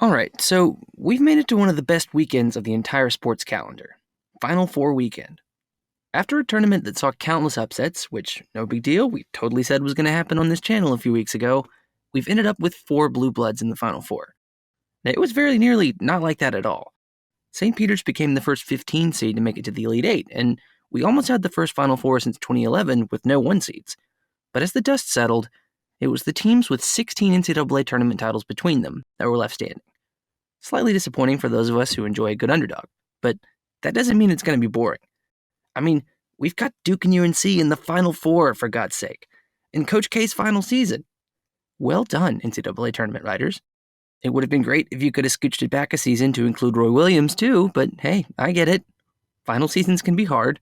Alright, so we've made it to one of the best weekends of the entire sports calendar. Final Four weekend. After a tournament that saw countless upsets, which, no big deal, we totally said was going to happen on this channel a few weeks ago, we've ended up with 4 Blue Bloods in the Final Four. Now, it was very nearly not like that at all. St. Peter's became the first 15 seed to make it to the Elite Eight, and we almost had the first Final Four since 2011 with no 1 seeds. But as the dust settled, it was the teams with 16 NCAA tournament titles between them that were left standing. Slightly disappointing for those of us who enjoy a good underdog, but that doesn't mean it's going to be boring. I mean, we've got Duke and UNC in the Final Four, for God's sake, in Coach K's final season. Well done, NCAA tournament writers. It would have been great if you could have scooched it back a season to include Roy Williams too, but hey, I get it. Final seasons can be hard.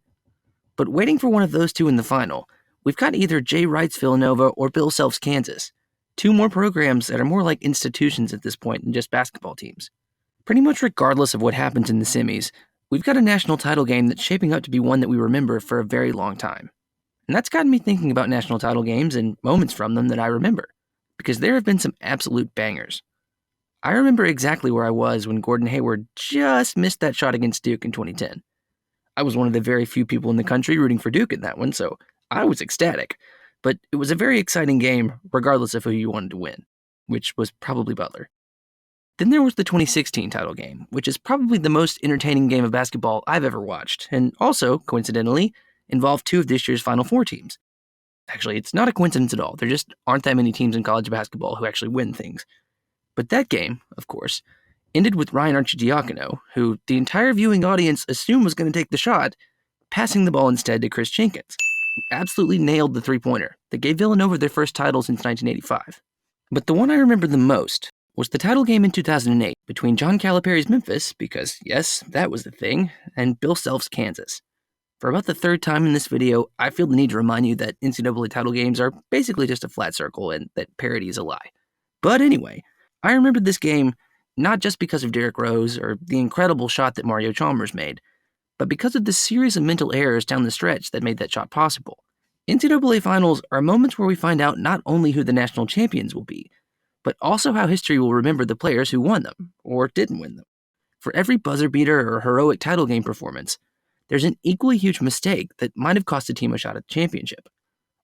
But waiting for one of those two in the final, we've got either Jay Wright's Villanova or Bill Self's Kansas. 2 more programs that are more like institutions at this point than just basketball teams. Pretty much regardless of what happens in the semis, we've got a national title game that's shaping up to be one that we remember for a very long time. And that's gotten me thinking about national title games and moments from them that I remember, because there have been some absolute bangers. I remember exactly where I was when Gordon Hayward just missed that shot against Duke in 2010. I was one of the very few people in the country rooting for Duke in that one, so I was ecstatic. But it was a very exciting game, regardless of who you wanted to win, which was probably Butler. Then there was the 2016 title game, which is probably the most entertaining game of basketball I've ever watched, and also, coincidentally, involved 2 of this year's Final Four teams. Actually, it's not a coincidence at all. There just aren't that many teams in college basketball who actually win things. But that game, of course, ended with Ryan Arcidiacono, who the entire viewing audience assumed was going to take the shot, passing the ball instead to Chris Jenkins, who absolutely nailed the three-pointer that gave Villanova their first title since 1985. But the one I remember the most was the title game in 2008 between John Calipari's Memphis, because yes, that was the thing, and Bill Self's Kansas. For about the 3rd time in this video, I feel the need to remind you that NCAA title games are basically just a flat circle and that parity is a lie. But anyway, I remember this game not just because of Derrick Rose or the incredible shot that Mario Chalmers made, but because of the series of mental errors down the stretch that made that shot possible. NCAA finals are moments where we find out not only who the national champions will be, but also how history will remember the players who won them, or didn't win them. For every buzzer beater or heroic title game performance, there's an equally huge mistake that might have cost a team a shot at the championship.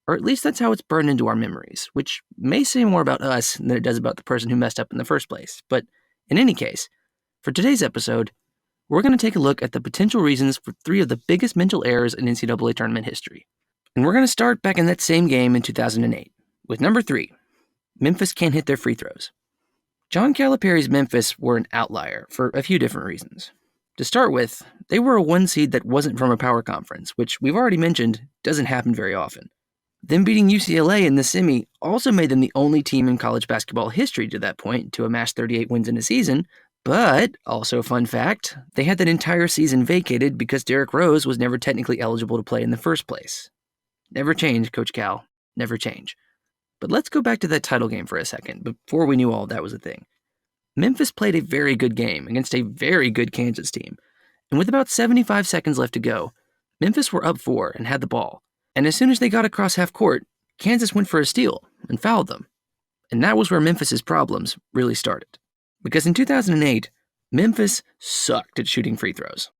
Or at least that's how it's burned into our memories, which may say more about us than it does about the person who messed up in the first place. But in any case, for today's episode, we're going to take a look at the potential reasons for 3 of the biggest mental errors in NCAA tournament history. And we're going to start back in that same game in 2008, with number 3. Memphis can't hit their free throws. John Calipari's Memphis were an outlier for a few different reasons. To start with, they were a 1 seed that wasn't from a power conference, which we've already mentioned doesn't happen very often. Them beating UCLA in the semi also made them the only team in college basketball history to that point to amass 38 wins in a season, but, also fun fact, they had that entire season vacated because Derrick Rose was never technically eligible to play in the first place. Never change, Coach Cal. Never change. But let's go back to that title game for a second, before we knew all that was a thing. Memphis played a very good game against a very good Kansas team, and with about 75 seconds left to go, Memphis were up 4 and had the ball. And as soon as they got across half court, Kansas went for a steal and fouled them. And that was where Memphis's problems really started. Because in 2008, Memphis sucked at shooting free throws.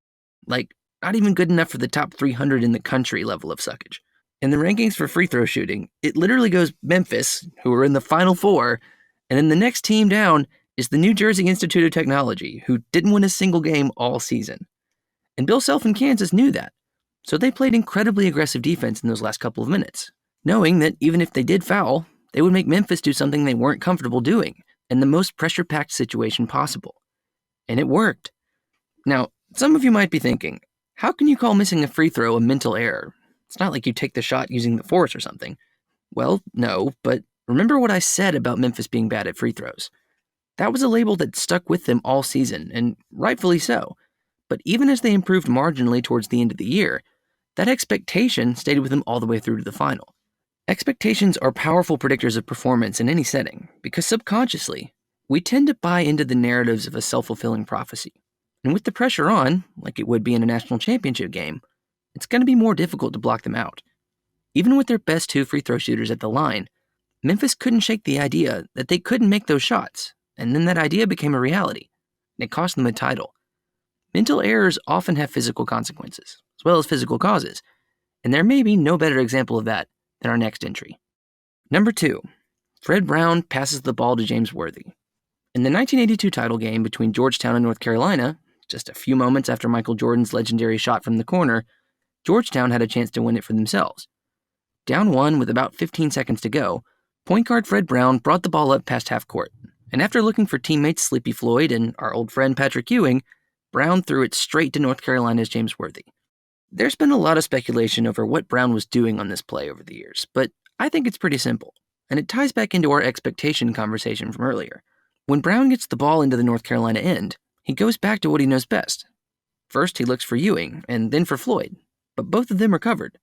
Like, not even good enough for the top 300 in the country level of suckage. In the rankings for free throw shooting, it literally goes Memphis, who are in the Final Four, and then the next team down is the New Jersey Institute of Technology, who didn't win a single game all season. And Bill Self in Kansas knew that. So they played incredibly aggressive defense in those last couple of minutes, knowing that even if they did foul, they would make Memphis do something they weren't comfortable doing in the most pressure-packed situation possible. And it worked. Now, some of you might be thinking, how can you call missing a free throw a mental error? It's not like you take the shot using the force or something. Well, no, but remember what I said about Memphis being bad at free throws. That was a label that stuck with them all season, and rightfully so. But even as they improved marginally towards the end of the year, that expectation stayed with them all the way through to the final. Expectations are powerful predictors of performance in any setting, because subconsciously, we tend to buy into the narratives of a self-fulfilling prophecy. And with the pressure on, like it would be in a national championship game, it's going to be more difficult to block them out. Even with their best 2 free throw shooters at the line, Memphis couldn't shake the idea that they couldn't make those shots, and then that idea became a reality, and it cost them a title. Mental errors often have physical consequences, as well as physical causes, and there may be no better example of that than our next entry. Number 2, Fred Brown passes the ball to James Worthy. In the 1982 title game between Georgetown and North Carolina, just a few moments after Michael Jordan's legendary shot from the corner, Georgetown had a chance to win it for themselves. Down 1 with about 15 seconds to go, point guard Fred Brown brought the ball up past half court, and after looking for teammates Sleepy Floyd and our old friend Patrick Ewing, Brown threw it straight to North Carolina's James Worthy. There's been a lot of speculation over what Brown was doing on this play over the years, but I think it's pretty simple, and it ties back into our expectation conversation from earlier. When Brown gets the ball into the North Carolina end, he goes back to what he knows best. First, he looks for Ewing, and then for Floyd, but both of them are covered.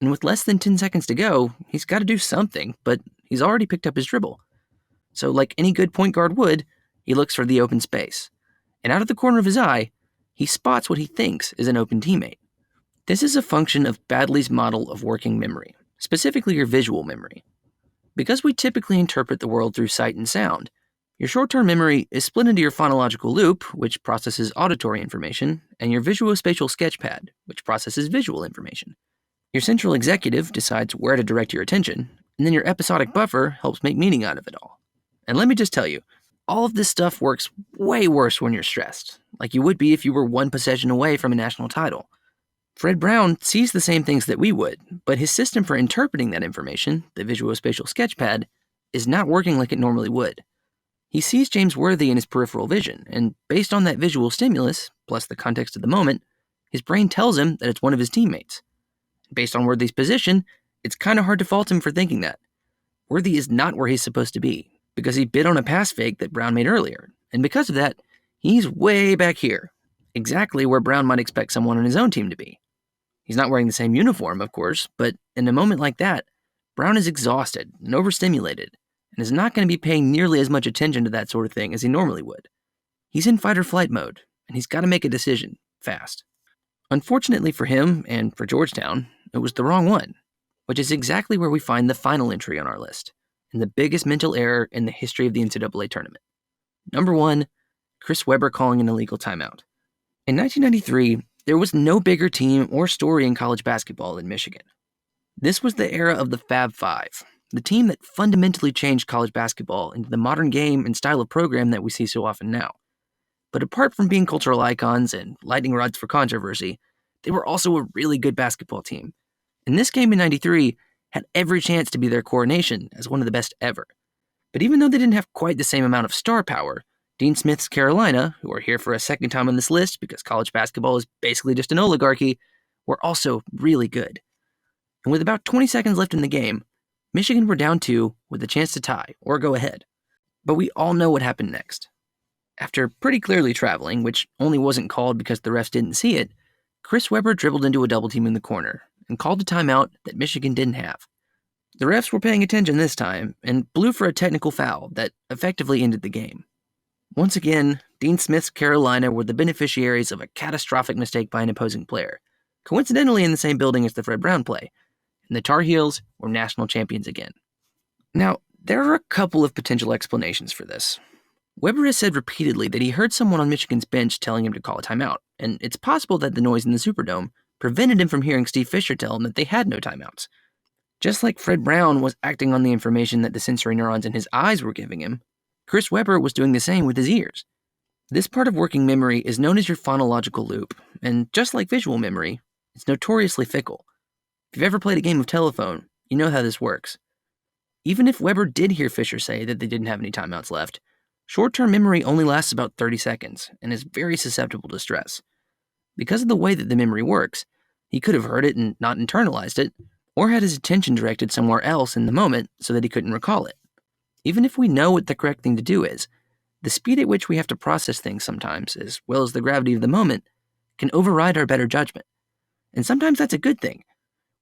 And with less than 10 seconds to go, he's got to do something, but he's already picked up his dribble. So like any good point guard would, he looks for the open space. And out of the corner of his eye, he spots what he thinks is an open teammate. This is a function of Baddeley's model of working memory, specifically your visual memory. Because we typically interpret the world through sight and sound, your short-term memory is split into your phonological loop, which processes auditory information, and your visuospatial sketchpad, which processes visual information. Your central executive decides where to direct your attention, and then your episodic buffer helps make meaning out of it all. And let me just tell you, all of this stuff works way worse when you're stressed, like you would be if you were one possession away from a national title. Fred Brown sees the same things that we would, but his system for interpreting that information, the visuospatial sketchpad, is not working like it normally would. He sees James Worthy in his peripheral vision, and based on that visual stimulus, plus the context of the moment, his brain tells him that it's one of his teammates. Based on Worthy's position, it's kind of hard to fault him for thinking that. Worthy is not where he's supposed to be, because he bid on a pass fake that Brown made earlier, and because of that, he's way back here, exactly where Brown might expect someone on his own team to be. He's not wearing the same uniform, of course, but in a moment like that, Brown is exhausted and overstimulated, and is not going to be paying nearly as much attention to that sort of thing as he normally would. He's in fight-or-flight mode, and he's got to make a decision, fast. Unfortunately for him, and for Georgetown, it was the wrong one, which is exactly where we find the final entry on our list, and the biggest mental error in the history of the NCAA tournament. Number 1, Chris Webber calling an illegal timeout. In 1993, there was no bigger team or story in college basketball than Michigan. This was the era of the Fab Five, the team that fundamentally changed college basketball into the modern game and style of program that we see so often now. But apart from being cultural icons and lightning rods for controversy, they were also a really good basketball team. And this game in '93 had every chance to be their coronation as one of the best ever. But even though they didn't have quite the same amount of star power, Dean Smith's Carolina, who are here for a second time on this list because college basketball is basically just an oligarchy, were also really good. And with about 20 seconds left in the game, Michigan were down 2 with a chance to tie or go ahead. But we all know what happened next. After pretty clearly traveling, which only wasn't called because the refs didn't see it, Chris Webber dribbled into a double team in the corner and called a timeout that Michigan didn't have. The refs were paying attention this time and blew for a technical foul that effectively ended the game. Once again, Dean Smith's Carolina were the beneficiaries of a catastrophic mistake by an opposing player, coincidentally in the same building as the Fred Brown play, and the Tar Heels were national champions again. Now, there are a couple of potential explanations for this. Webber has said repeatedly that he heard someone on Michigan's bench telling him to call a timeout, and it's possible that the noise in the Superdome prevented him from hearing Steve Fisher tell him that they had no timeouts. Just like Fred Brown was acting on the information that the sensory neurons in his eyes were giving him, Chris Webber was doing the same with his ears. This part of working memory is known as your phonological loop, and just like visual memory, it's notoriously fickle. If you've ever played a game of telephone, you know how this works. Even if Webber did hear Fisher say that they didn't have any timeouts left, short-term memory only lasts about 30 seconds and is very susceptible to stress. Because of the way that the memory works, he could have heard it and not internalized it, or had his attention directed somewhere else in the moment so that he couldn't recall it. Even if we know what the correct thing to do is, the speed at which we have to process things sometimes, as well as the gravity of the moment, can override our better judgment. And sometimes that's a good thing.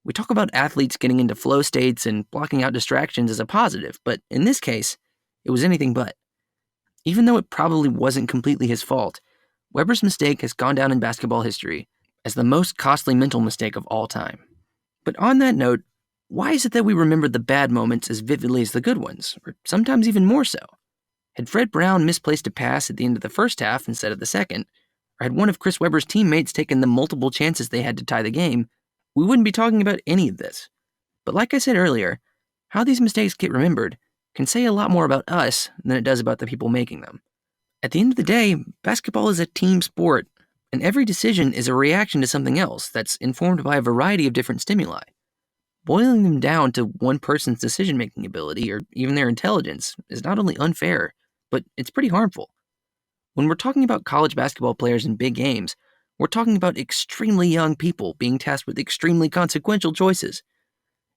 We talk about athletes getting into flow states and blocking out distractions as a positive, but in this case, it was anything but. Even though it probably wasn't completely his fault, Webber's mistake has gone down in basketball history as the most costly mental mistake of all time. But on that note, why is it that we remember the bad moments as vividly as the good ones, or sometimes even more so? Had Fred Brown misplaced a pass at the end of the first half instead of the second, or had one of Chris Webber's teammates taken the multiple chances they had to tie the game, we wouldn't be talking about any of this. But like I said earlier, how these mistakes get remembered can say a lot more about us than it does about the people making them. At the end of the day, basketball is a team sport, and every decision is a reaction to something else that's informed by a variety of different stimuli. Boiling them down to one person's decision-making ability or even their intelligence is not only unfair, but it's pretty harmful. When we're talking about college basketball players in big games, we're talking about extremely young people being tasked with extremely consequential choices.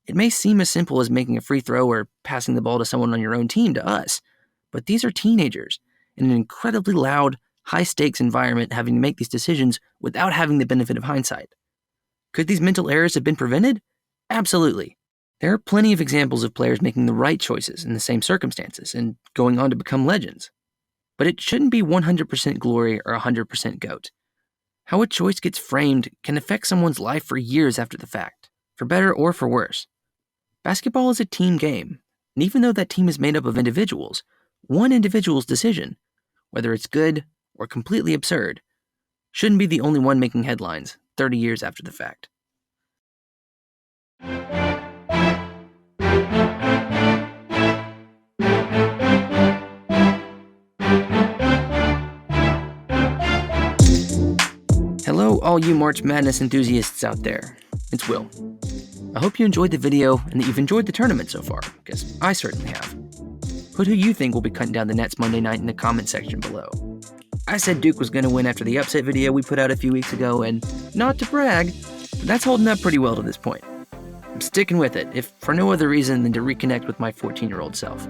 It may seem as simple as making a free throw or passing the ball to someone on your own team to us, but these are teenagers in an incredibly loud, high-stakes environment having to make these decisions without having the benefit of hindsight. Could these mental errors have been prevented? Absolutely. There are plenty of examples of players making the right choices in the same circumstances and going on to become legends. But it shouldn't be 100% glory or 100% GOAT. How a choice gets framed can affect someone's life for years after the fact, for better or for worse. Basketball is a team game, and even though that team is made up of individuals, one individual's decision, whether it's good or completely absurd, shouldn't be the only one making headlines 30 years after the fact. Hello, all you March Madness enthusiasts out there. It's Will. I hope you enjoyed the video and that you've enjoyed the tournament so far, because I certainly have. Put who you think will be cutting down the nets Monday night in the comment section below. I said Duke was going to win after the upset video we put out a few weeks ago, and not to brag, but that's holding up pretty well to this point. I'm sticking with it, if for no other reason than to reconnect with my 14-year-old self.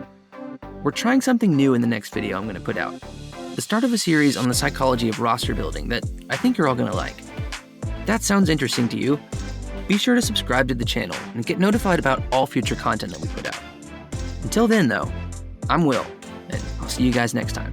We're trying something new in the next video I'm going to put out. The start of a series on the psychology of roster building that I think you're all going to like. If that sounds interesting to you, be sure to subscribe to the channel and get notified about all future content that we put out. Until then, though, I'm Will, and I'll see you guys next time.